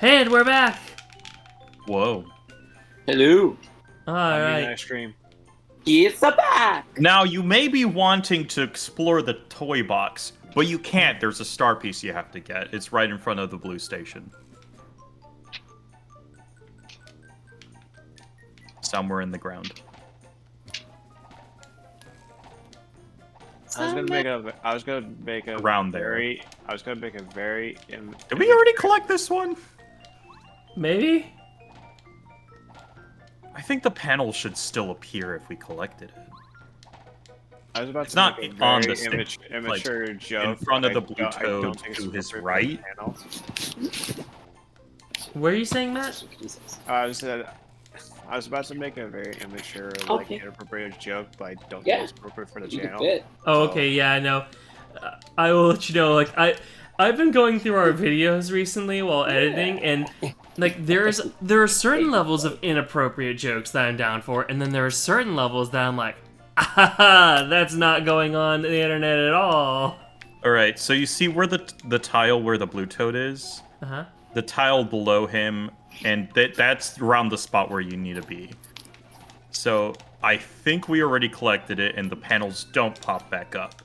And we're back. Whoa. Hello. All I'm right. eating ice cream. It's a back. Now, you may be wanting to explore the toy box, but you can't. There's a star piece you have to get. It's right in front of the blue station. Somewhere in the ground. I was gonna make a Around there. very. I was gonna make a very. Did we already collect this one? Maybe. I think the panel should still appear if we collected it. I was about It's to not make a on very the stick, immature joke. in front of but the blue I don't toad think it's to his appropriate for right. the panel. Where are you saying, Matt? I was about to make a very immature, Okay. inappropriate joke, but I don't Yeah. think it's appropriate for the You channel. did. Oh, So- okay. Yeah, I know. I will let you know. Like I've been going through our videos recently while editing, and like there are certain levels of inappropriate jokes that I'm down for, and then there are certain levels that I'm like, ah, that's not going on the internet at all. All right, so you see where the tile where the blue toad is? Uh huh. The tile below him, and that's around the spot where you need to be. So I think we already collected it, and the panels don't pop back up.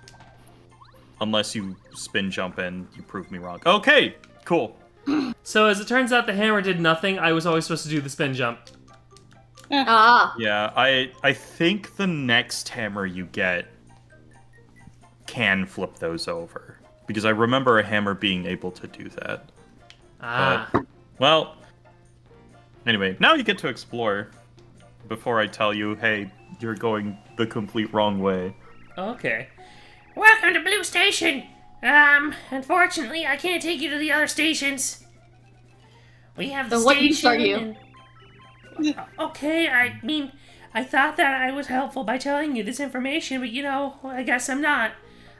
Unless you spin jump and you prove me wrong. Okay, cool. So as it turns out, the hammer did nothing. I was always supposed to do the spin jump. Ah, Yeah, I think the next hammer you get can flip those over. Because I remember a hammer being able to do that. Ah. Well, anyway, now you get to explore. Before I tell you, hey, you're going the complete wrong way. Okay. Welcome to Blue Station. Unfortunately, I can't take you to the other stations. We have the Then what station. use are you? Okay, I mean, I thought that I was helpful by telling you this information, but you know, I guess I'm not.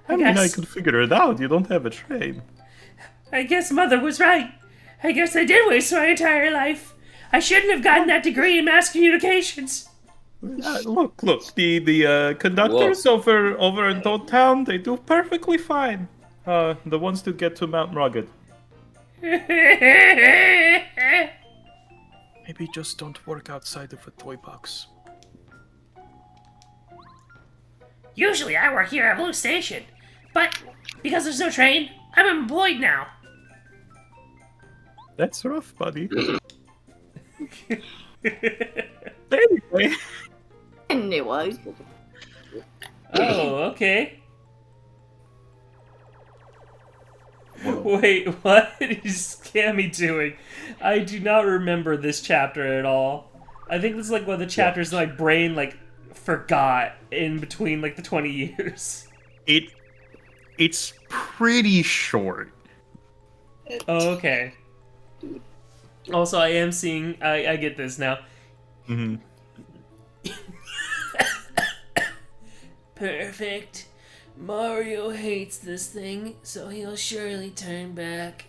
I mean, I could figure it out. You don't have a train. I guess Mother was right. I guess I did waste my entire life. I shouldn't have gotten that degree in mass communications. Look, the conductors over in Toad Town, they do perfectly fine. The ones to get to Mount Rugged. Maybe just don't work outside of a toy box. Usually I work here at Blue Station, but because there's no train, I'm employed now. That's rough, buddy. Anyway. anyway. Oh, okay. Wait, what is Cammy doing? I do not remember this chapter at all. I think this is like one of the chapters that my brain like forgot in between like the 20 years. It's pretty short. Oh, okay. Also, I am seeing. I get this now. Mm-hmm. Perfect. Mario hates this thing, so he'll surely turn back.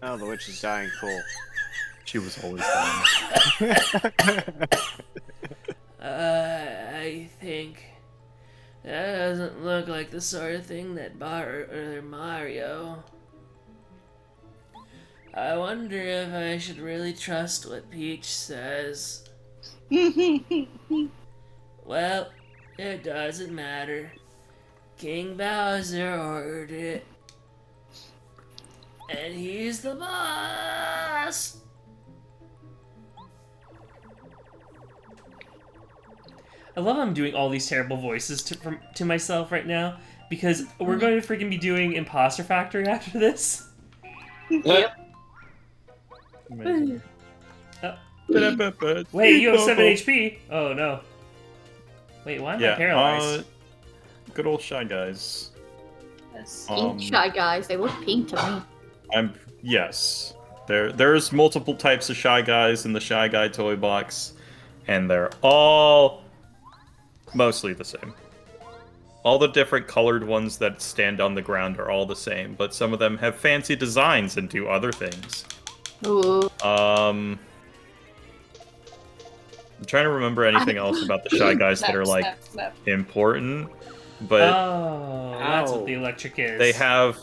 Oh, the witch is dying. Cool. She was always done. I think that doesn't look like the sort of thing that Mario. I wonder if I should really trust what Peach says. Well, it doesn't matter. King Bowser ordered it. And he's the boss! I love how I'm doing all these terrible voices to myself right now because we're going to freaking be doing Imposter Factory after this. Yep. Amazing. Wait, you have 7 HP. Oh no. Wait, why am I paralyzed? Good old Shy Guys. Pink Shy Guys, they look pink to me. Yes. There's multiple types of Shy Guys in the Shy Guy toy box, and they're all mostly the same. All the different colored ones that stand on the ground are all the same, but some of them have fancy designs and do other things. Ooh. I'm trying to remember anything else about the Shy Guys that are like important, but Oh, that's what the electric is. they have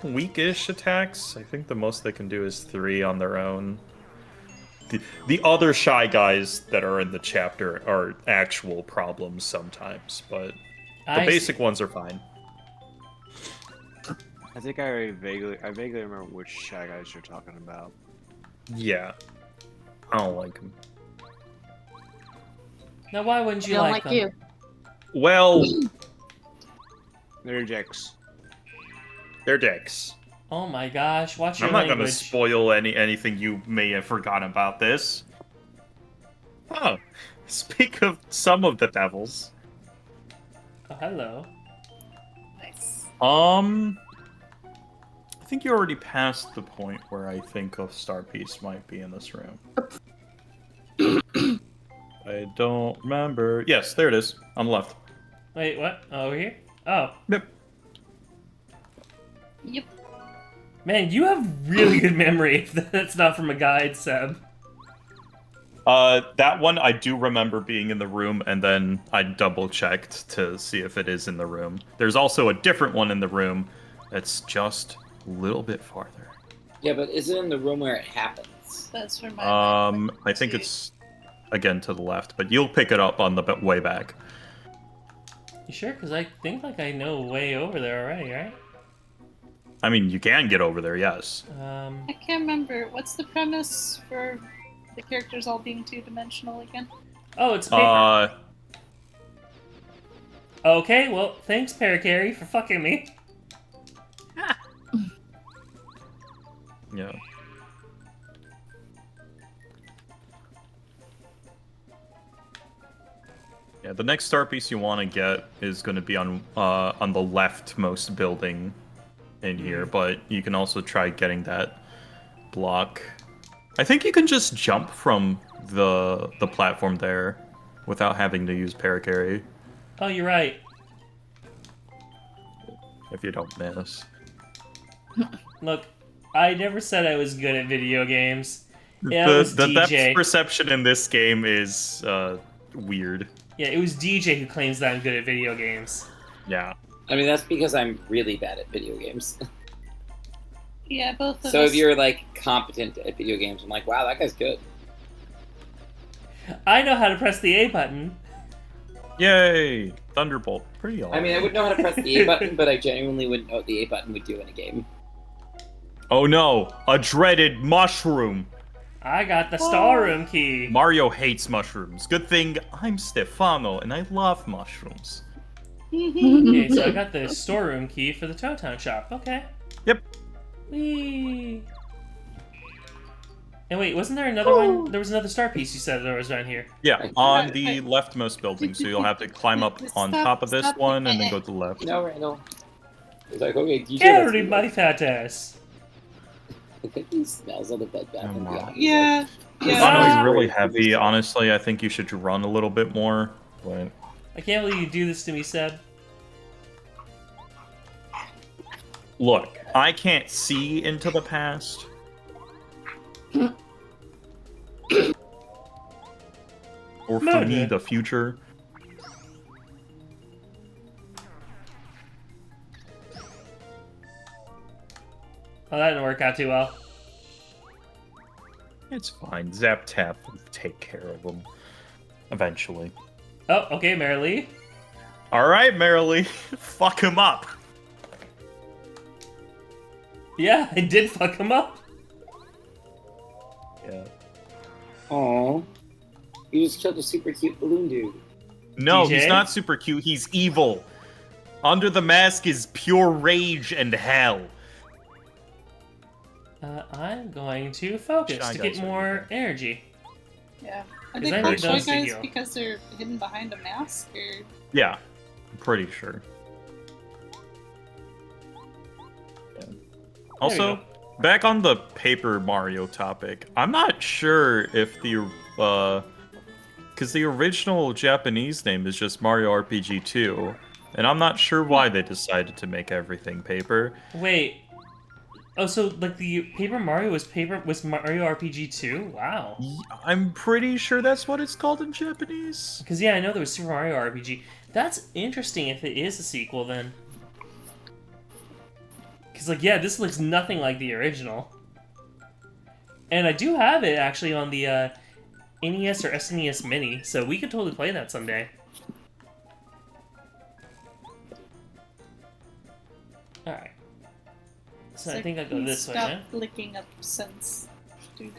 weakish attacks. I think the most they can do is 3 on their own. The other Shy Guys that are in the chapter are actual problems sometimes, but the basic ones are fine. I think I vaguely remember which Shy Guys you're talking about. Yeah. I don't like them. Now, why wouldn't I you don't like like them? you. Well, They're dicks. they're dicks. Oh my gosh, watch your I'm not going to language. spoil anything you may have forgotten about this. Oh, speak of some of the devils. Oh, hello. Nice. I think you already passed the point where I think a star piece might be in this room. I don't remember. Yes, there it is, on the left. Wait, what? Oh, over here? Oh. Yep. Yep. Man, you have really good memory if that's not from a guide, Seb. That one I do remember being in the room, and then I double-checked to see if it is in the room. There's also a different one in the room that's just a little bit farther. Yeah, but is it in the room where it happens? That's where my. I think it's, again, to the left, but you'll pick it up on the way back. You sure? Because I think like I know way over there already, right? I mean, you can get over there, yes. I can't remember. What's the premise for the characters all being two-dimensional again? Oh, it's paper. Okay, well, thanks, Parakarry, for fucking me. Yeah. Yeah, the next star piece you want to get is going to be on the leftmost building in here, but you can also try getting that block. I think you can just jump from the platform there without having to use Parakarry, Oh, you're right. if you don't miss. Look, I never said I was good at video games. Yeah, it The was depth DJ. perception in this game is weird. Yeah, it was DJ who claims that I'm good at video games. Yeah. I mean, that's because I'm really bad at video games. Yeah, both of So us. if you're like competent at video games, I'm like, wow, that guy's good. I know how to press the A button. Yay! Thunderbolt. Pretty awesome. I mean, I would know how to press the A button, but I genuinely wouldn't know what the A button would do in a game. Oh no! A dreaded mushroom! I got the storeroom key. Mario hates mushrooms. Good thing I'm Stefano and I love mushrooms. Okay, so I got the storeroom key for the Toad Town shop. Okay. Yep. Whee! And wait, wasn't there another one? There was another star piece you said there was around here. Yeah, on the leftmost building, so you'll have to climb up on top of this Stop. one and then go to the left. No, Randall. It's like, okay, DJ, Carry my fat ass. I think he smells of the Bed Bath and Beyond. Yeah. It's Yeah. really heavy. Honestly, I think you should run a little bit more. But I can't believe you do this to me, Seb. look, I can't see into the past. Or for me, the future. Oh, that didn't work out too well. It's fine. Zap Tap will take care of them. Eventually. Oh, okay, Marilee. Alright, Marilee. Fuck him up. Yeah, I did fuck him up. Yeah. Aww. You just killed a super cute balloon dude. No, DJ? he's not super cute. He's evil. Under the mask is pure rage and hell. I'm going to focus Shy to Guys get are more energy. Yeah. Are 'Cause they I called need Shy those to Guys heal. because they're hidden behind a mask? Or... Yeah, I'm pretty sure. Yeah. Also, go. back on the Paper Mario topic, I'm not sure if the because the original Japanese name is just Mario RPG 2, and I'm not sure why they decided to make everything paper. Wait. Oh, so like the Paper Mario was Mario RPG 2? Wow. I'm pretty sure that's what it's called in Japanese. Because yeah, I know there was Super Mario RPG. That's interesting if it is a sequel then. Because It's like, yeah, this looks nothing like the original. And I do have it, actually, on the NES or SNES Mini, so we could totally play that someday. Alright. So I think I'll go this way, Stop man. licking up sense, dude.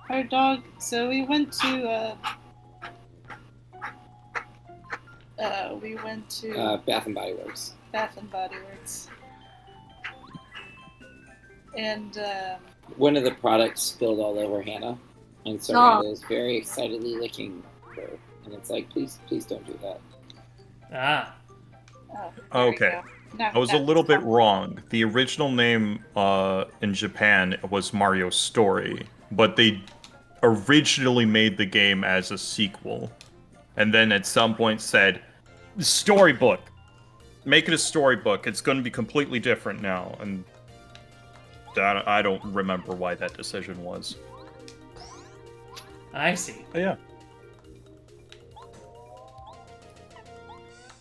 Our dog. So we went to. We went to Bath and Body Works. Bath and Body Works, and One of the products spilled all over Hannah, and so Oh. Hannah is very excitedly licking her, and it's like, please don't do that. Ah. oh, there we Okay. go. Now I was a that's little bit fine. wrong. The original name in Japan was Mario Story, but they originally made the game as a sequel. And then at some point said, storybook. Make it a storybook. It's going to be completely different now. And I don't remember why that decision was. I see. But yeah.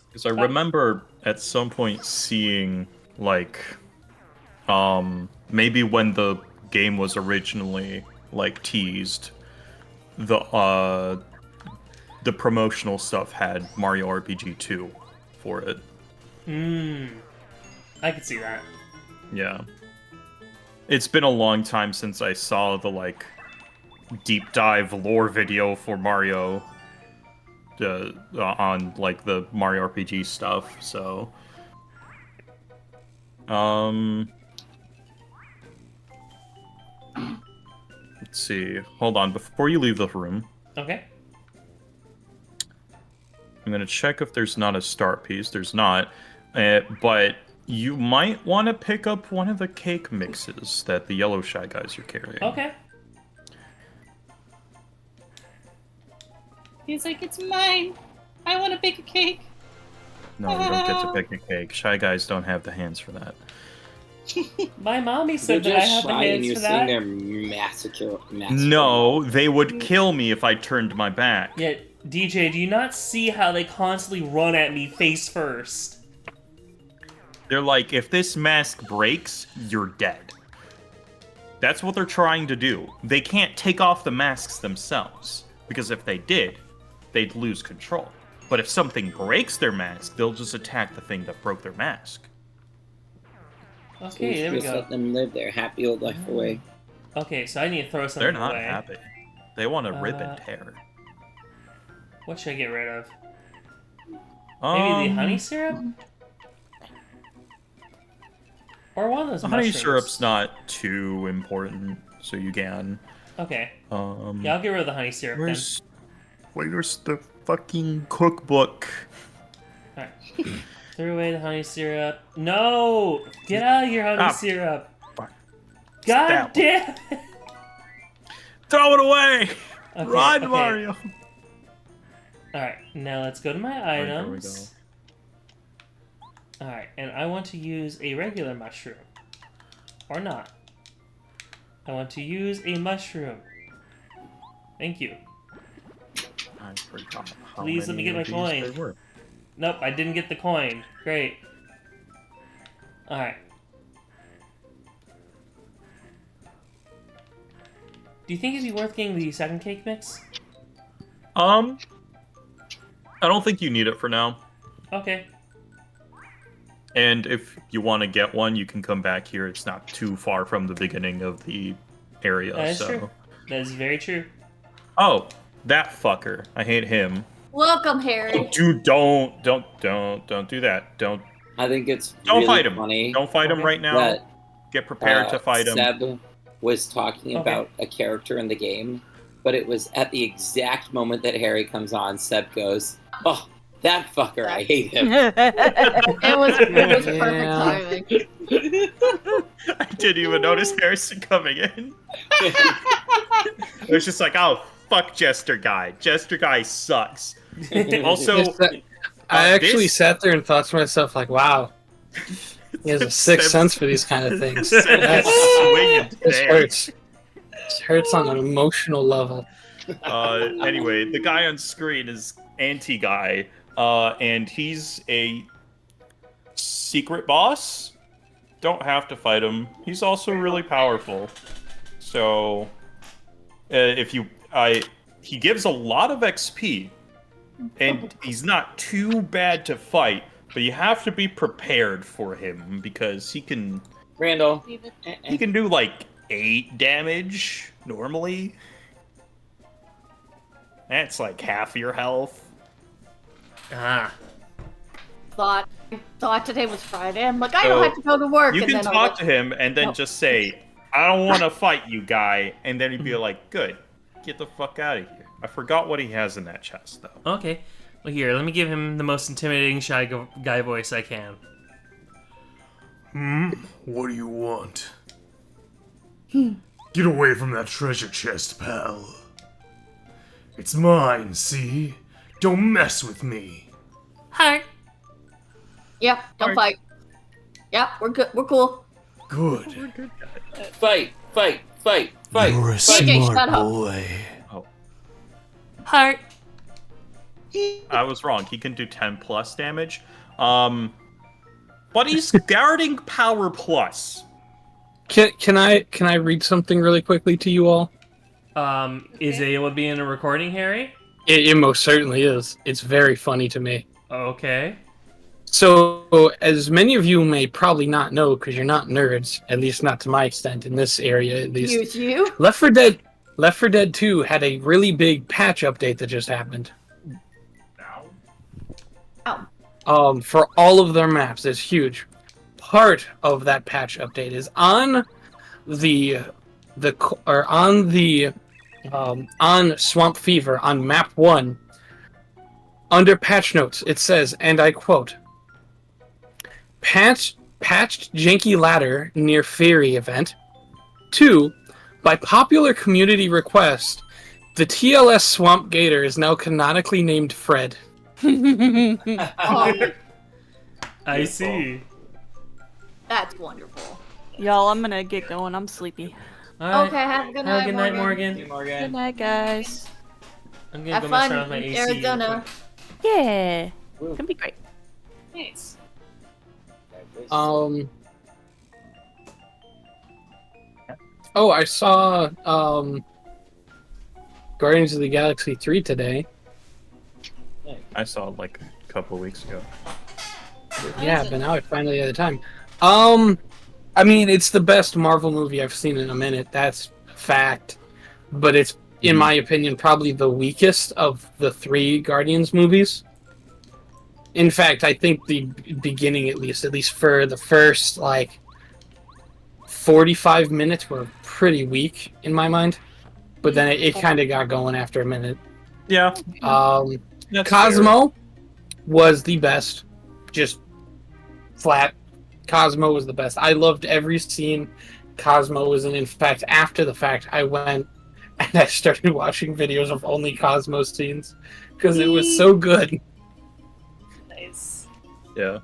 Because I remember at some point seeing, like, maybe when the game was originally, like, teased, the promotional stuff had Mario RPG 2 for it. I could see that. Yeah. It's been a long time since I saw the, like, deep dive lore video for Mario on, like, the Mario RPG stuff, so... Let's see. Hold on, before you leave the room, Okay. I'm gonna check if there's not a start piece. There's not, but you might want to pick up one of the cake mixes that the yellow Shy Guys are carrying. Okay. He's like, it's mine. I want to bake a cake. No, you don't get to pick a cake. Shy Guys don't have the hands for that. My mommy They're said that I just have the shy, and hands you're for seeing that. their massacre. No, they would kill me if I turned my back. Yet, DJ, do you not see how they constantly run at me face first? They're like, if this mask breaks, you're dead. That's what they're trying to do. They can't take off the masks themselves, because if they did, they'd lose control. But if something breaks their mask, they'll just attack the thing that broke their mask. Okay, there we Just go. let them live their happy old life away. Okay, so I need to throw something They're not away. happy. They want to rip Uh, and tear. What should I get rid of? Maybe the honey syrup? Or one of those The honey mushrooms? syrup's not too important, so you can. Okay. Yeah, Yeah, I'll get rid of the honey syrup Where's the fucking cookbook? then. Alright. Throw away the honey syrup. No! Get out of your honey Ah, syrup! fuck. God That damn it! Throw it away! Okay, Run, okay. Mario! Alright, now let's go to my Alright, there we items. Alright, and I want to use a regular mushroom. Or not. I want to use a mushroom. Thank you. I forgot how Please let me many get of my these coin. there were. Nope, I didn't get the coin. Great. Alright. Do you think it'd be worth getting the second cake mix? I don't think you need it for now. Okay. And if you want to get one, you can come back here. It's not too far from the beginning of the area. That is so. true. That is very true. Oh, that fucker. I hate him. Welcome, Harry. Dude, don't do that. Don't I think it's Don't really fight him. funny Don't fight him Okay. right now. that Get prepared to fight him. Seb was talking Okay. about a character in the game, but it was at the exact moment that Harry comes on, Seb goes, "Oh, that fucker, I hate him." It was perfect Yeah. timing. I didn't even notice Harrison coming in. It was just like, oh, fuck Jester Guy. Jester Guy sucks. Also, It's that- I actually this- sat there and thought to myself, like, wow, he has a sixth Seb's- sense for these kind of things. Seb's That's, swinging this today. hurts. This hurts on an emotional level. Anyway, the guy on screen is Anti-Guy, and he's a secret boss don't have to fight him. He's also really powerful. So, he gives a lot of XP, and he's not too bad to fight. But you have to be prepared for him because he can Randall. do like 8 damage normally. That's like half your health. Ah. Thought today was Friday. I'm like, I don't have to go to work. You and can then talk to him and then No. just say, I don't want to fight you, guy. And then he'd be like, good. Get the fuck out of here. I forgot what he has in that chest, though. Okay. Well, here, let me give him the most intimidating Shy Guy voice I can. What do you want? Get away from that treasure chest, pal. It's mine, see? Don't mess with me. Hi. Yep. Don't fight. Yep. We're good. We're cool. Good. Fight. You're a JJ, shut smart up. boy. Heart. I was wrong. He can do 10 plus damage. But he's guarding power plus. Can I read something really quickly to you all? Is Ayla being a recording, Harry? It most certainly is. It's very funny to me. Okay. So, as many of you may probably not know, because you're not nerds, at least not to my extent in this area, at least. Use you. Left 4 Dead 2 had a really big patch update that just happened. For all of their maps. It's huge. Part of that patch update is on on Swamp Fever on map 1. Under patch notes, it says, and I quote, patched janky ladder near Fairy event. 2, by popular community request, the TLS Swamp Gator is now canonically named Fred. Oh, I see. that's wonderful. Y'all, I'm gonna get going. I'm sleepy. All right. Okay. Have a good Have night, a good night, Morgan. Good night, guys. I'm gonna Have go mess fun around with my in AC. Arizona. Yeah. It's gonna be great. Nice. Oh, I saw Guardians of the Galaxy 3 today. I saw it like a couple weeks ago. Yeah, but now I finally had the time. I mean, it's the best Marvel movie I've seen in a minute. That's a fact. But it's, in my opinion, probably the weakest of the 3 Guardians movies. In fact, I think the beginning, at least for the first, 45 minutes were pretty weak, in my mind. But then it kind of got going after a minute. Yeah. That's Cosmo was the best. Just flat. Cosmo was the best. I loved every scene Cosmo was in. In fact, after the fact, I went and I started watching videos of only Cosmo scenes because it was so good. Nice. fair.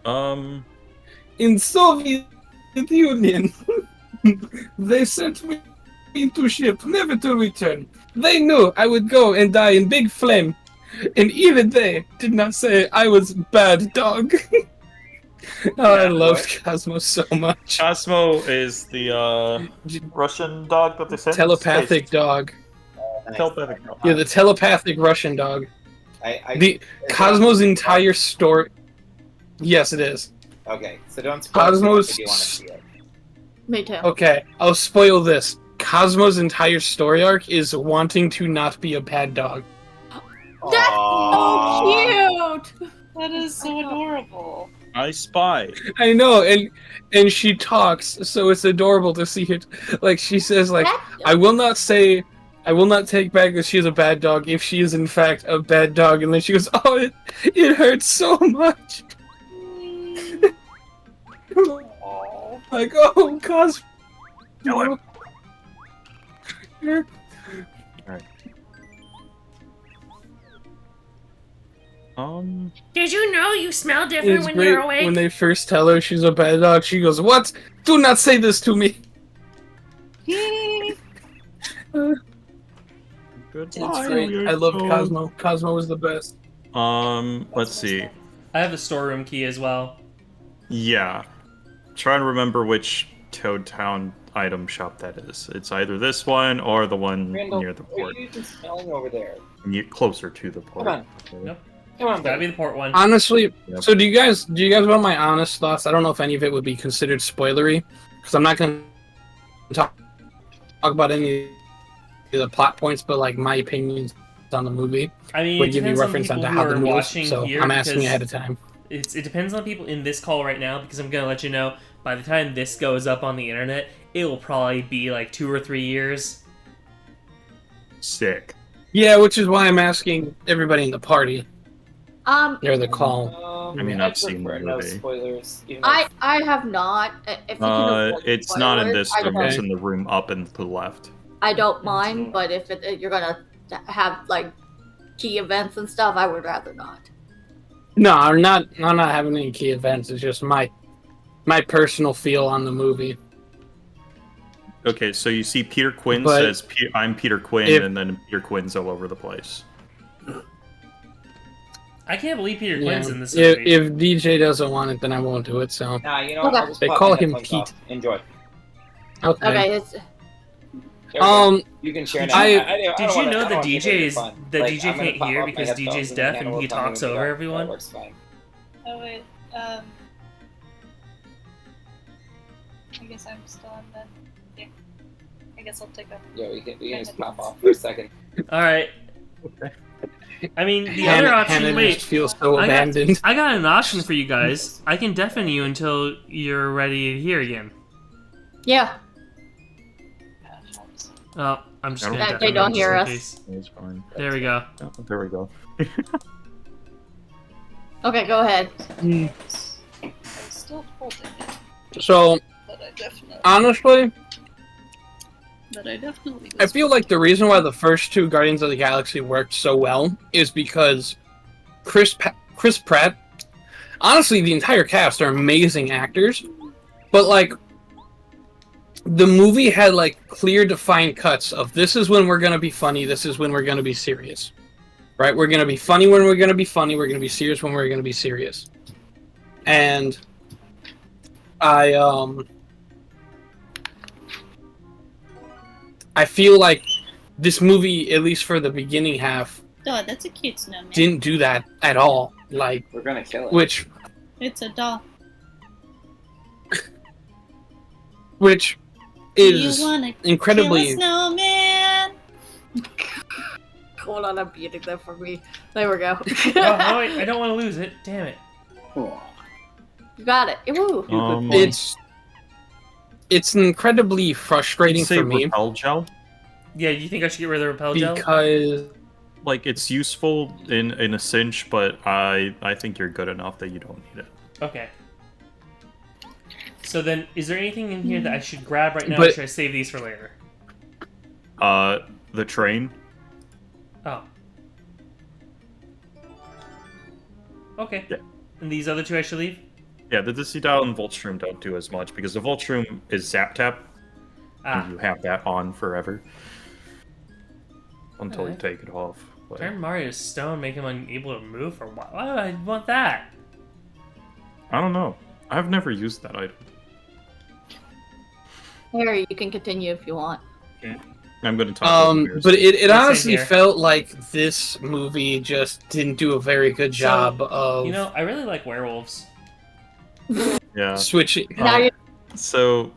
Yeah. In Soviet Union, they sent me into ship, never to return. They knew I would go and die in big flame, and even they did not say I was bad dog. I loved Cosmo so much. Cosmo is the Russian dog that they sent. Telepathic dog. Telepathic dog. Yeah, the telepathic Russian dog. The Cosmo's entire story. Yes, it is. Okay, so don't spoil Cosmos. it if you want to see it. Me too. Okay, I'll spoil this. Cosmo's entire story arc is wanting to not be a bad dog. That's so cute. That is so adorable. I spy. I know, and she talks, so it's adorable to see it. Like she says, like, I will not take back that she is a bad dog if she is in fact a bad dog. And then she goes, oh, it hurts so much. Like, oh, Cosmo. Kill him. Did you know you smell different It's when great you're awake? when they first tell her she's a bad dog. She goes, what? Do not say this to me. Good. It's great. I love Cosmo. Cosmo was the best. Let's see. I have the storeroom key as well. Yeah. Try and remember which Toad Town item shop that is. It's either this one or the one Randall, near the what are port. you even smelling over there? Closer to the port. Come on. Nope. Come on, Gotta buddy. be the port one. Honestly, Yep. so do you guys want my honest thoughts? I don't know if any of it would be considered spoilery, because I'm not going to talk about any of the plot points, but like my opinions on the movie I mean, would it give you depends on reference people onto who how the are movie watching was. So here. I'm asking because ahead of time. it depends on people in this call right now, because I'm gonna let you know by the time this goes up on the internet, it will probably be like 2 or 3 years. Sick. Yeah, which is why I'm asking everybody in the party or the call. I mean, I've seen prefer the no movie. spoilers. Even though I have not. If you can avoid It's not in spoilers, this room. It's Okay. in the room up and to the left. I don't mind, but if you're gonna have like key events and stuff, I would rather not. No, I'm not having any key events. It's just my personal feel on the movie. Okay, so you see Peter Quinn But says, I'm Peter Quinn, if- and then Peter Quinn's all over the place. I can't believe Peter Yeah. Quinn's in this If, movie. if DJ doesn't want it, then I won't do it. So Nah, you know what? Okay. I'll just They pop call my him headphones Pete. off. Enjoy. okay. Okay, it's There we go. You can share now. I- don't Did wanna- you know I don't the wanna DJ take it is fun. the Like, DJ I'm gonna can't pop hear off my because headphones DJ's and deaf then and we'll he tell me talks when we over go. everyone? That works fine. Oh wait, I guess I'm still on then. Yeah. I guess I'll take a. Yeah, we can just pop off for a second. All right. I mean, the Hannah, other option. Hannah Wait, just feels so I got- abandoned. I got an option for you guys. I can deafen you until you're ready to hear again. yeah. Oh, I'm just I gonna don't- deafen They you don't just hear in us. case. It's fine. There we go. Oh, there we go. Okay, go ahead. I'm still holding it, So but I definitely. honestly, I was- feel like the reason why the first two Guardians of the Galaxy worked so well is because Chris Pratt. Honestly, the entire cast are amazing actors, but like the movie had like clear defined cuts of this is when we're gonna be funny, this is when we're gonna be serious. Right? We're gonna be funny when we're gonna be funny, we're gonna be serious when we're gonna be serious. And I feel like this movie, at least for the beginning half, Oh, that's a cute snowman. didn't do that at all. Like, We're gonna kill it. which It's a doll. is you wanna incredibly. kill a snowman? Hold on, I'm muting that for me. There we go. Oh, no, wait, I don't want to lose it. Damn it. You got it. Woo. It's incredibly frustrating Say for me repel gel. Yeah, you think I should get rid of the repel gel? because Like it's useful in a cinch, but I think you're good enough that you don't need it. Okay. So then, is there anything in here that I should grab right now, or But- should I save these for later? The train. Oh. Okay. Yeah. And these other two I should leave? Yeah, the Dissidal and Voltstrom don't do as much because the Voltstrom is Zap Tap, Ah. and you have that on forever until you Alright. take it off. But Turn Mario to stone, make him unable to move, or why would I want that? I don't know. I've never used that item. Harry, you can continue if you want. I'm going to talk. but it Same honestly here. felt like this movie just didn't do a very good job of You know, I really like werewolves. Yeah. switching. Now you So,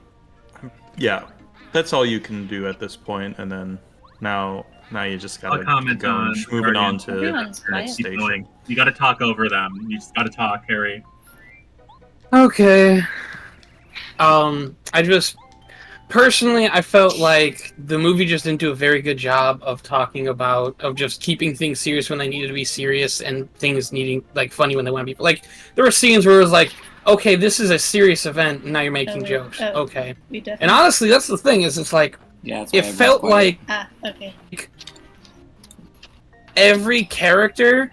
yeah, that's all you can do at this point, and then now you just gotta I'll comment keep on moving on Guardians. to Everyone's the next Keep station. going. You gotta talk over them. You just gotta talk, Harry. Okay. I just personally I felt like the movie just didn't do a very good job of just keeping things serious when they needed to be serious and things needing like funny when they want to be like there were scenes where it was like, okay, this is a serious event and now you're making Oh, jokes. oh. Okay. We definitely. And honestly that's the thing is it's like Yeah, that's it why I felt went quiet. like Okay. every character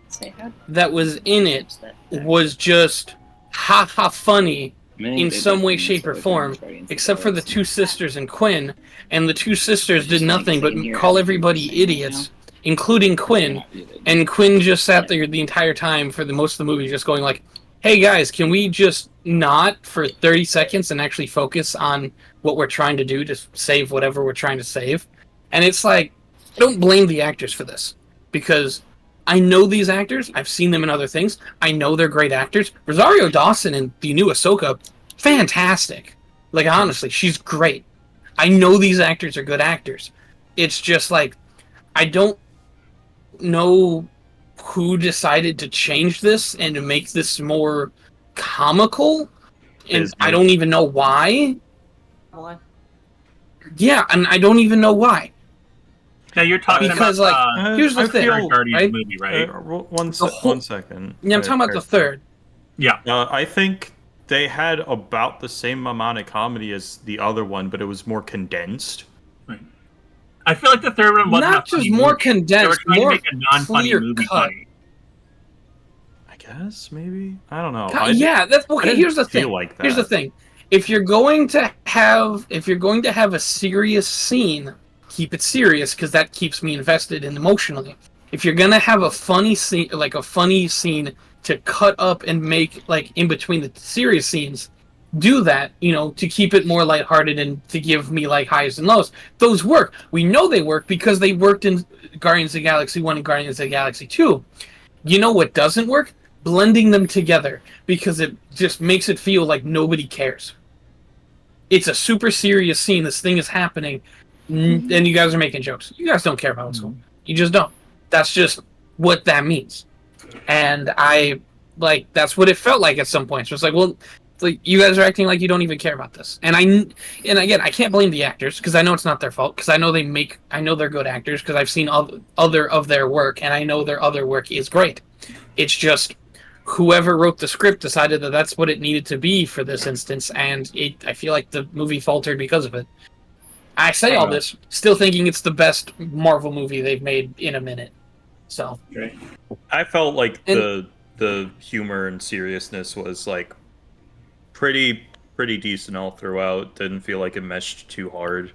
Say how that was in it that. was just ha ha funny Many in big some way, things shape, or for form, Guardians of except for the Galaxy. two sisters and Quinn, and the two sisters did Just like nothing but sitting here call and everybody saying, idiots, including Quinn, Not really. and Quinn just sat there the entire time for the most of the movie just going like, hey guys, can we just not for 30 seconds and actually focus on what we're trying to do to save whatever we're trying to save? And it's like, I don't blame the actors for this, because I know these actors. I've seen them in other things. I know they're great actors. Rosario Dawson in the new Ahsoka, fantastic. Like, honestly, she's great. I know these actors are good actors. It's just like, I don't know who decided to change this and to make this more comical, and Disney. I don't even know why. Boy. Yeah, and I don't even know why. Yeah, you're talking Because, about like, here's the I thing, feel- Guardians right? movie, right? One second. Yeah, I'm talking about the third. Yeah. I think they had about the same amount of comedy as the other one, but it was more condensed. I feel like the third one wasn't Not a funny just more movie. condensed, They were trying more to make a non-funny clear movie cut. funny. I guess maybe I don't know. Yeah, that's okay. didn't Here's the feel thing. like Here's the that. thing. If you're going to have a serious scene, keep it serious, because that keeps me invested in emotionally. If you're gonna have a funny scene, like a funny scene to cut up and make like in between the serious scenes, do that, to keep it more lighthearted and to give me like highs and lows. Those work. We know they work because they worked in Guardians of the Galaxy 1 and Guardians of the Galaxy 2. You know what doesn't work? Blending them together, because it just makes it feel like nobody cares. It's a super serious scene. This thing is happening, and you guys are making jokes. You guys don't care about what's going on. You just don't. That's just what that means. And that's what it felt like at some points. It was like, well, like, you guys are acting like you don't even care about this. And again, I can't blame the actors, because I know it's not their fault, because I know they're good actors, because I've seen other of their work, and I know their other work is great. It's just whoever wrote the script decided that that's what it needed to be for this instance, and I feel like the movie faltered because of it. I say all this, still thinking it's the best Marvel movie they've made in a minute. So I felt like the humor and seriousness was like pretty decent all throughout. Didn't feel like it meshed too hard.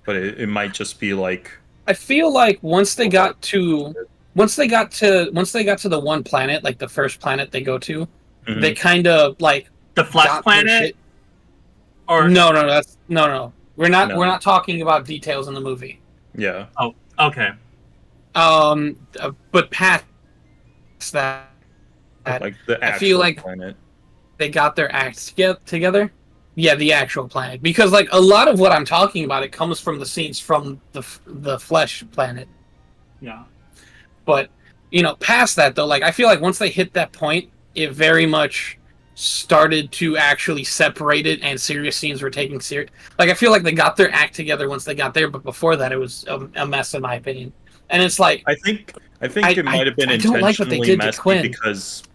But it might just be like, I feel like once they got to the one planet, like the first planet they go to, they kind of like the Flesh got their Planet? shit. Or No. We're not No. we're not talking about details in the movie. yeah. Oh, okay. But past that, Like the I feel actual like planet. they got their acts together. Yeah, the actual planet, because like a lot of what I'm talking about, it comes from the scenes from the Flesh Planet. Yeah. But past that though, like I feel like once they hit that point, it very much started to actually separate it, and serious scenes were taking serious. Like I feel like they got their act together once they got there, but before that, it was a mess in my opinion. And it's like I think it might have been I don't like what they intentionally did to messy Quinn.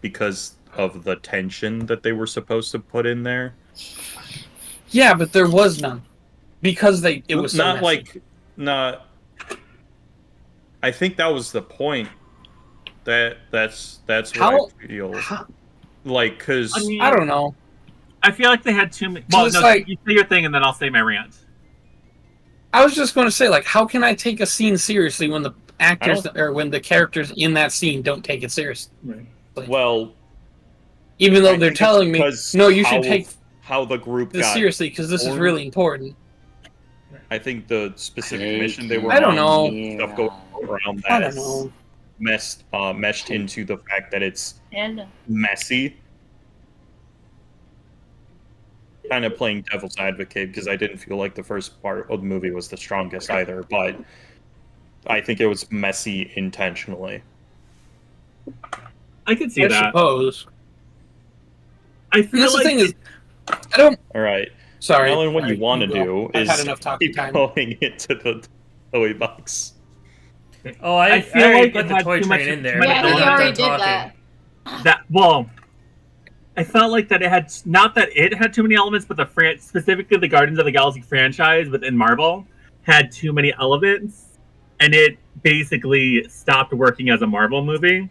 because of the tension that they were supposed to put in there. Yeah, but there was none, because it was so not messy. I think that was the point. That's what How- I feel. Like, because I don't know. I feel like they had too many. Well, It's no, like- you say your thing and then I'll say my rant. I was just going to say, like, how can I take a scene seriously when the actors or when the characters in that scene don't take it seriously? well, Even though I they're think it's telling me, because no, you how- should take how the group this got seriously because this is formed. really important. I think the specific mission they were I don't on, know. stuff going around I that don't know. meshed into the fact that it's Hello. messy. Kind of playing devil's advocate, because I didn't feel like the first part of the movie was the strongest either, but I think it was messy intentionally. I can see I that. suppose. I And feel that's like the thing is, I don't. All right. Sorry. Alan, what Sorry, you want to go. do I've is had enough talking keep time. going into the toy box. Oh, I feel already like put it the had toy too much- train in there. too many Yeah, They're he not already done did talking. that. I felt like that it had not that it had too many elements, but specifically the Guardians of the Galaxy franchise within Marvel had too many elements, and it basically stopped working as a Marvel movie.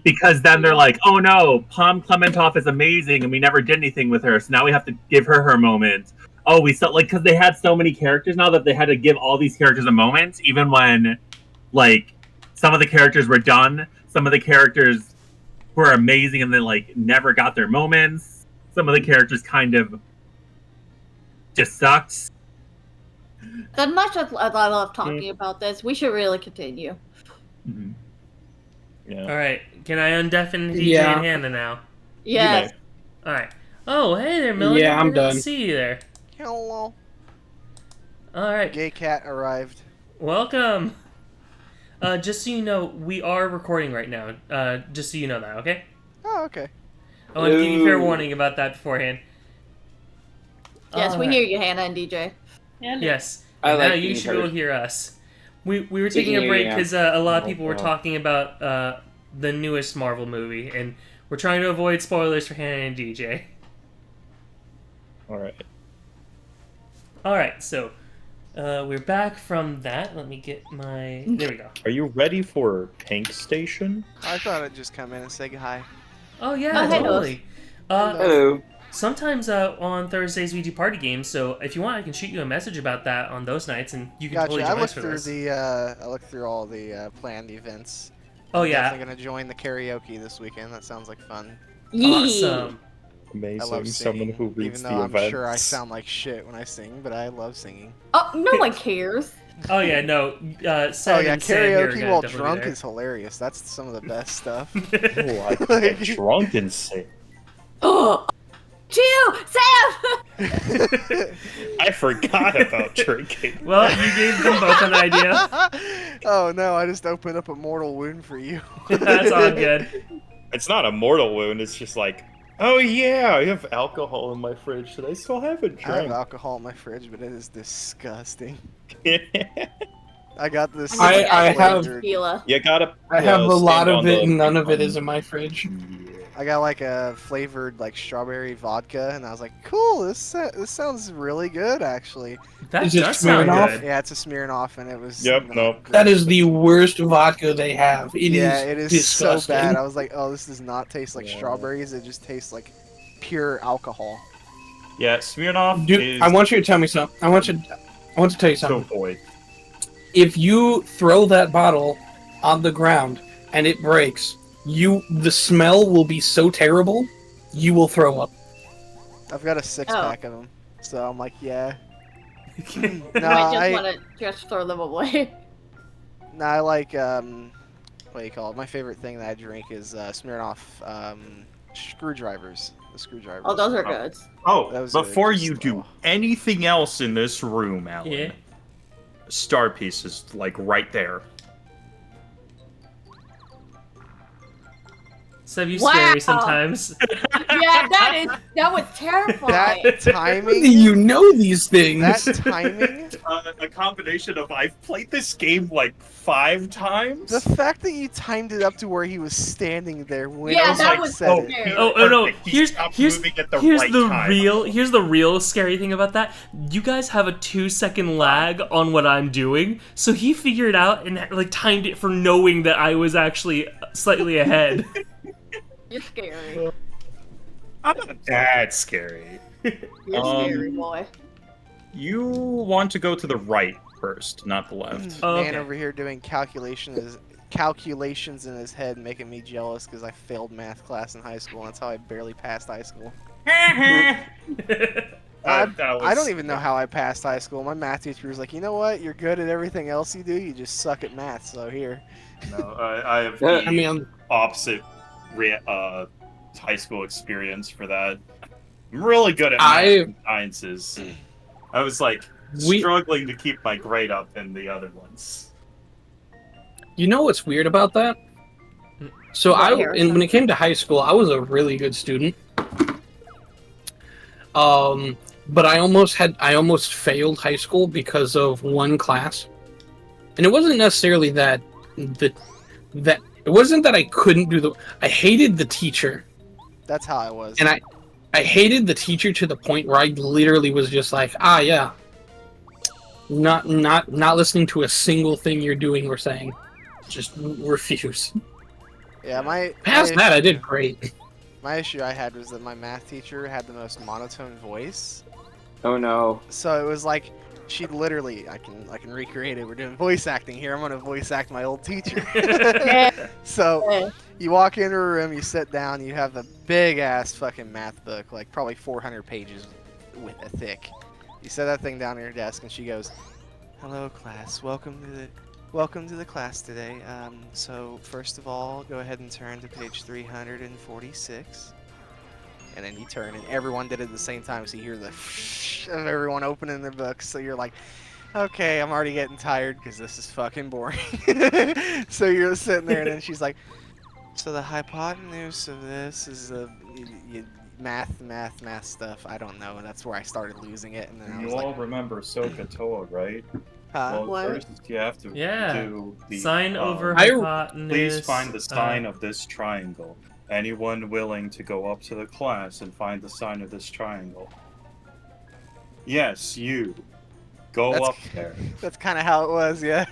Because then they're like, oh no, Palm Clementoff is amazing, and we never did anything with her, so now we have to give her moment. Oh, we still because they had so many characters now that they had to give all these characters a moment, even when like some of the characters were done, some of the characters were amazing and then like never got their moments. Some of the characters kind of just sucked. As much as I love talking about this, we should really continue. Mhm. Yeah. All right, can I undeafen DJ Yeah. and Hannah now? Yes. All right. Oh, hey there, Milligan. Yeah, I'm Good to done. see you there. Hello. All right. Gay cat arrived. Welcome. Just so you know, we are recording right now. Just so you know that, okay? Oh, okay. I want to give you fair Ooh. warning about that beforehand. Yes, we Alright. hear you, Hannah and DJ. Yes. I And like now you being should be able to heard. hear us. We were We taking can a hear break you now. because a lot of people were wow. talking about the newest Marvel movie, and we're trying to avoid spoilers for Hannah and DJ. All right. All right, so we're back from that. Let me get my. There we go. Are you ready for Pink Station? I thought I'd just come in and say hi. Oh yeah, Oh, hey, totally. Hello. Sometimes on Thursdays we do party games, so if you want, I can shoot you a message about that on those nights, and you can Gotcha. totally I join us looked for through those. I looked through all the planned events. Oh I'm yeah, definitely gonna join the karaoke this weekend. That sounds like fun. awesome. I Amazing. love Someone singing, who reads even though the I'm events. sure I sound like shit when I sing, but I love singing. Oh, no one cares. Oh yeah, no. Sam Oh yeah, and Sam here are karaoke gonna while definitely be drunk there. is hilarious. That's some of the best stuff. Oh, I Like- get drunk and sing. Oh, chill, Sam. I forgot about drinking. Well, you gave them both an idea. Oh no, I just opened up a mortal wound for you. That's all good. It's not a mortal wound. It's just like, oh yeah, I have alcohol in my fridge that I still haven't I have drank. alcohol in my fridge, but it is disgusting. You I got this. I have- Tequila. gotta. I have a lot stand of on it, the- and none of it is in my fridge. I got like a flavored like strawberry vodka, and I was like, "Cool, this sounds really good, actually." That Is it does sound Smirnoff? good. Yeah, it's a Smirnoff, and it was. Yep, not nope. great. That is the worst vodka they have. It is disgusting. so bad. I was like, "Oh, this does not taste like Yeah. strawberries. It just tastes like pure alcohol." Yeah, Smirnoff Dude, is I want you to tell me something. I want to tell you to something. avoid. If you throw that bottle on the ground and it breaks, the smell will be so terrible, you will throw up. I've got a six-pack of them, so I'm like, "Yeah." No, You might just I want to just throw them away. no, I like what do you call it? My favorite thing that I drink is Smirnoff screwdrivers. The screwdrivers. Oh, those are Oh. good. Oh, That was really before just- you do oh. anything else in this room, Alan, Yeah. Star Piece is like right there. Seb, you Wow. scare me sometimes. Yeah, that was terrifying. That How timing. do you know these things? That timing. A combination of I've played this game like 5 times. The fact that you timed it up to where he was standing there when Yeah, I that like, was said it. scary. Oh no! He Here's stopped here's moving at the here's right the time. real scary thing about that. You guys have a 2-second lag on what I'm doing, so he figured out and like timed it for knowing that I was actually slightly ahead. You're scary. I'm not that scary. You're scary, boy. You want to go to the right first, not the left. Oh, Man okay. over here doing calculations in his head, making me jealous because I failed math class in high school. That's how I barely passed high school. That I was- don't even know how I passed high school. My math teacher was like, "You know what? You're good at everything else you do. You just suck at math. So here." No, I have Uh, the I mean, opposite high school experience for that. I'm really good at I- math and sciences. I was like We- struggling to keep my grade up in the other ones. you know what's weird about that? So What, and Harrison? when it came to high school, I was a really good student. But I almost failed high school because of one class, and it wasn't necessarily that it wasn't that I couldn't do I hated the teacher, That's how I was. and I hated the teacher to the point where I literally was just like, yeah, not listening to a single thing you're doing or saying, just refuse. Yeah, Past that, I did great. My issue I had was that my math teacher had the most monotone voice. Oh no. So it was like she literally, I can recreate it. We're doing voice acting here. I'm gonna voice act my old teacher. So you walk into a room, you sit down, you have a big ass fucking math book, like probably 400 pages thick. You set that thing down on your desk, and she goes, "Hello, class. Welcome to the class today. So first of all, go ahead and turn to page 346." And then you turn, and everyone did it at the same time, so you hear the of everyone opening their books. So you're like, okay, I'm already getting tired because this is fucking boring. So you're sitting there, and then she's like, so the hypotenuse of this is the math stuff. I don't know, and that's where I started losing it. And then I was You all like, remember SOHCAHTOA, right? Huh? Well, first you have to do the Sine over please hypotenuse. find the sine of this triangle. Anyone willing to go up to the class and find the sine of this triangle? Yes, you. Go up there. That's kind of how it was, yeah.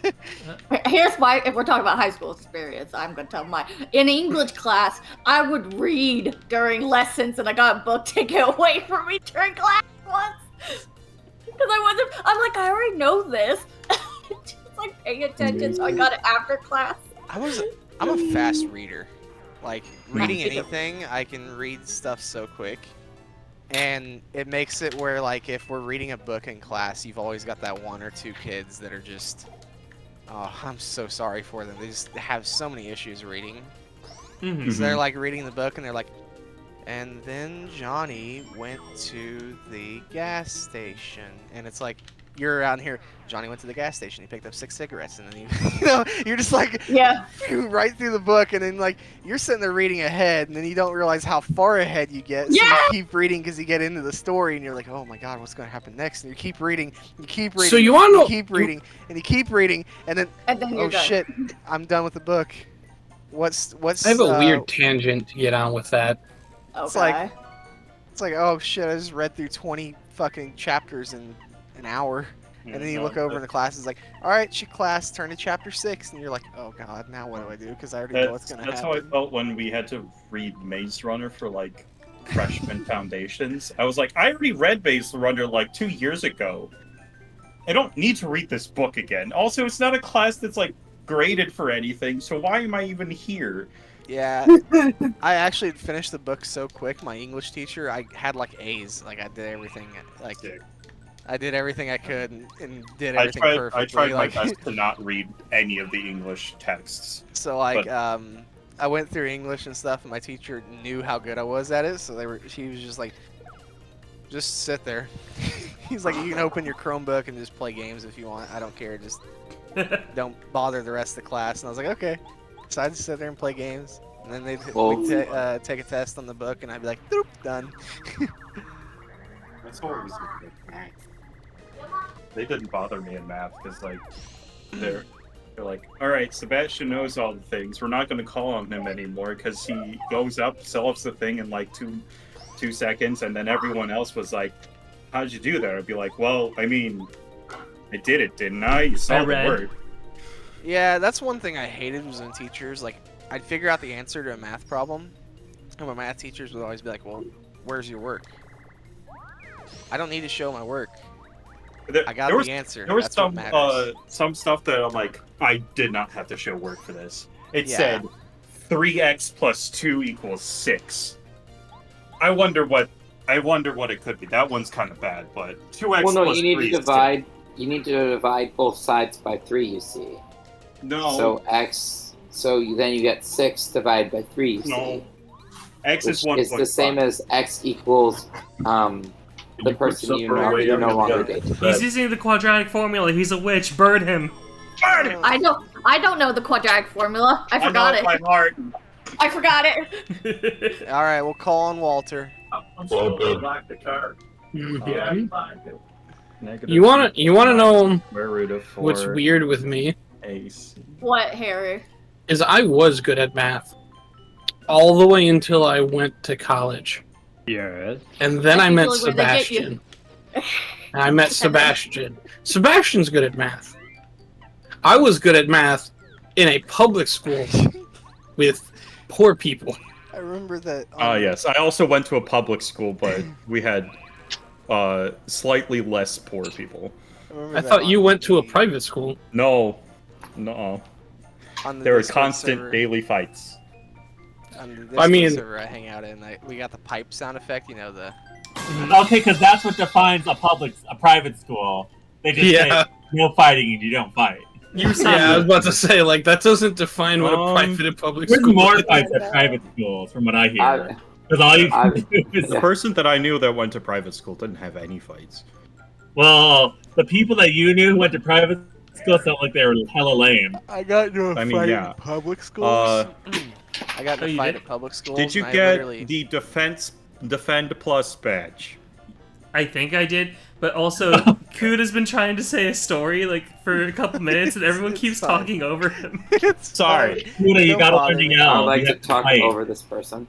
Here's my, if we're talking about high school experience, I'm going to tell mine. In English class, I would read during lessons, and I got a book taken away from me during class once. Because I'm like, I already know this. Just like paying attention, so I got it after class. I'm a fast reader. Like, reading anything, I can read stuff so quick. And it makes it where, like, if we're reading a book in class, you've always got that one or two kids that are just... Oh, I'm so sorry for them. They just have so many issues reading. Mm-hmm. So they're, like, reading the book, and they're like, and then Johnny went to the gas station. And it's like, you're around here, Johnny went to the gas station, he picked up 6 cigarettes, and then you're just like, yeah, right through the book, and then like you're sitting there reading ahead, and then you don't realize how far ahead you get. So you keep reading because you get into the story, and you're like, oh my god, what's going to happen next? And you keep reading, So you want to keep reading, and you keep reading, and then you're oh done. shit, I'm done with the book. What's? I have a weird tangent to get on with that. Okay. It's like, oh shit, I just read through 20 fucking chapters in an hour. And then you look over in the class, it's like, all right, class, turn to chapter 6. And you're like, oh god, now what do I do? Because I already know what's going to happen. That's how I felt when we had to read Maze Runner for, like, freshman foundations. I was like, I already read Maze Runner, like, 2 years ago. I don't need to read this book again. Also, it's not a class that's, like, graded for anything, so why am I even here? Yeah, I actually finished the book so quick. My English teacher, I had, like, A's. Like, I did everything, like... I did everything I could and did everything perfectly. I tried like, my best to not read any of the English texts. So like, I went through English and stuff, and my teacher knew how good I was at it. So she was just like, just sit there. He's like, you can open your Chromebook and just play games if you want. I don't care. Just don't bother the rest of the class. And I was like, okay. So I just sit there and play games, and then they'd take a test on the book, and I'd be like, doop, done. That's always good. They didn't bother me in math because, like, they're like, all right, Sebastian knows all the things. We're not going to call on him anymore because he goes up, solves the thing in like two seconds, and then everyone else was like, how'd you do that? I'd be like, well, I mean, I did it, didn't I? You saw the word. Yeah, that's one thing I hated was when teachers, like, I'd figure out the answer to a math problem, and my math teachers would always be like, well, where's your work? I don't need to show my work. I got the answer. There was That's what matters. some stuff that I'm like, I did not have to show work for this. It said 3x plus 2 equals 6. I wonder what it could be. That one's kind of bad, but 2x well, no, plus you need 3 to divide. You need to divide both sides by 3. You see. No. So x. So then you get 6 divided by 3. You see. X is 1.5. It's the same as x equals the person you no longer date. He's using the quadratic formula. He's a witch. Burn him. Burn him! I don't know the quadratic formula. I forgot it. by heart. I forgot it. All right, we'll call on Walter. Lock the car. You wanna know Square root of 4. what's weird with me? Ace. What, Harry? Is I was good at math all the way until I went to college. Yes. And then I met usually where they get you. Sebastian. And I met Sebastian. Sebastian's good at math. I was good at math in a public school with poor people. I remember that. Yes. I also went to a public school, but we had slightly less poor people. I thought you went to a private school. No. On the There were Discord constant server- daily fights. On the I Discord mean- server I hang out in, we got the pipe sound effect. You know the. Okay, because that's what defines a private school. They just Yeah. say no fighting and you don't fight. You Yeah, I was about to say, like, that doesn't define what a private and public There's school more is. fights at private schools, from what I hear. Because all you can do is The person that I knew that went to private school didn't have any fights. well, the people that you knew who went to private school sound like they were hella lame. I got into a I mean, fight yeah. in public schools. I got Oh, in a you fight did? at public schools. Did you and I get literally- the Defend Plus badge? I think I did, but also Kuda's been trying to say a story like for a couple minutes, and everyone keeps fine. talking over him. Sorry. Kuda, you Don't gotta bother learn to me. yell. I would like You to have talk fight. over this person.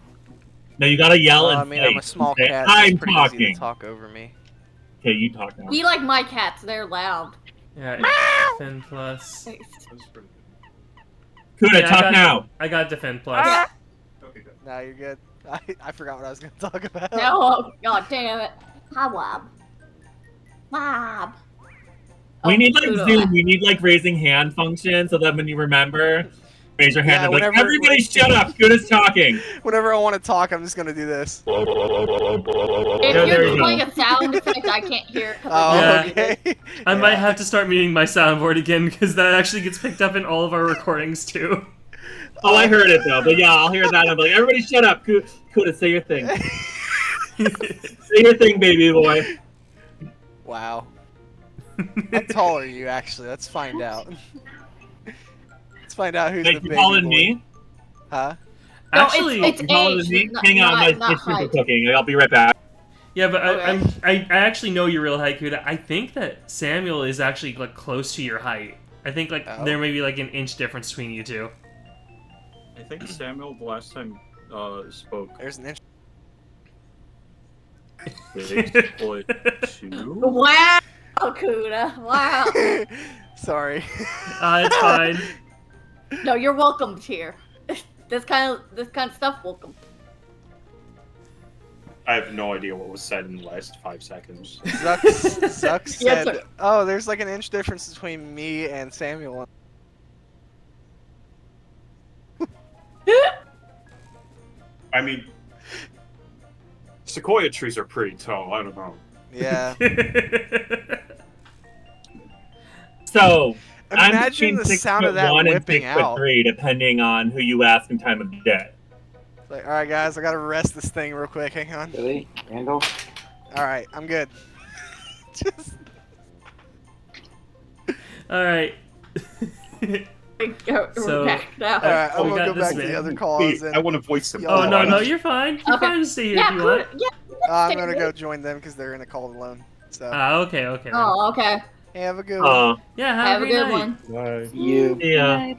No, you gotta yell and I mean, I'm a fight. small Say, cat. So I'm it's pretty easy talking. to talk over me. Okay, you talk now. Be like my cats, they're loud. Yeah, it's Defend Plus. Kuda, Yeah, I talk got- now. I got Defend Plus. Yeah. No, you're good. I forgot what I was gonna talk about. No, oh, god damn it. Hi, Wob. Wob. We Oh, need like Kuda. Zoom. We need like raising hand function so that when you remember, raise your hand Yeah, and like whenever- everybody shut up. Kuda's talking. Whenever I want to talk, I'm just gonna do this. If Yeah, there you're you playing go. a sound effect, I can't hear it. 'cause Oh, Yeah. okay. I might have to start muting my soundboard again because that actually gets picked up in all of our recordings too. Oh, I heard it though. But yeah, I'll hear that. And I'm like, everybody shut up. Kuda, say your thing. Say your thing, baby boy. Wow. How tall are you, actually? Let's find out. Let's find out who's Wait, the you baby calling boy. me? Huh? No, Actually, it's You calling age, me? not- Hang on, not- my not sister's height. cooking. I'll be right back. yeah, but Okay. I actually know your real height, Kuda. I think that Samuel is actually like close to your height. I think like Oh. there may be like an inch difference between you two. I think Samuel the last time spoke There's an inch. 6'2". Wow, Kuda. Wow. Sorry. It's fine. No, you're welcomed here. This kind of stuff, welcome. I have no idea what was said in the last 5 seconds. Zuck Yeah, said, it's "Oh, there's like an inch difference between me and Samuel." I mean, sequoia trees are pretty tall. I don't know. Yeah. So, I'm Imagine between the sound of that 6'1" and whipping out. 6'3", depending on who you ask and time of day. Like, all right, guys, I gotta rest this thing real quick. Hang on. Really? Randall? All right, I'm good. Just All right. We're So- back now. all right. I'm we gonna got go back this to the man. other calls. Wait, And I want to voice him. y'all- Oh no, no, you're fine. You're Okay. fine to stay here Yeah, if you want. Kuda, yeah. I'm gonna go join them because they're in a call alone. So, Okay, okay. then. Oh, okay. hey, have a good one. Uh, Yeah, Have a great good night. one. Bye. You. yeah. Bye.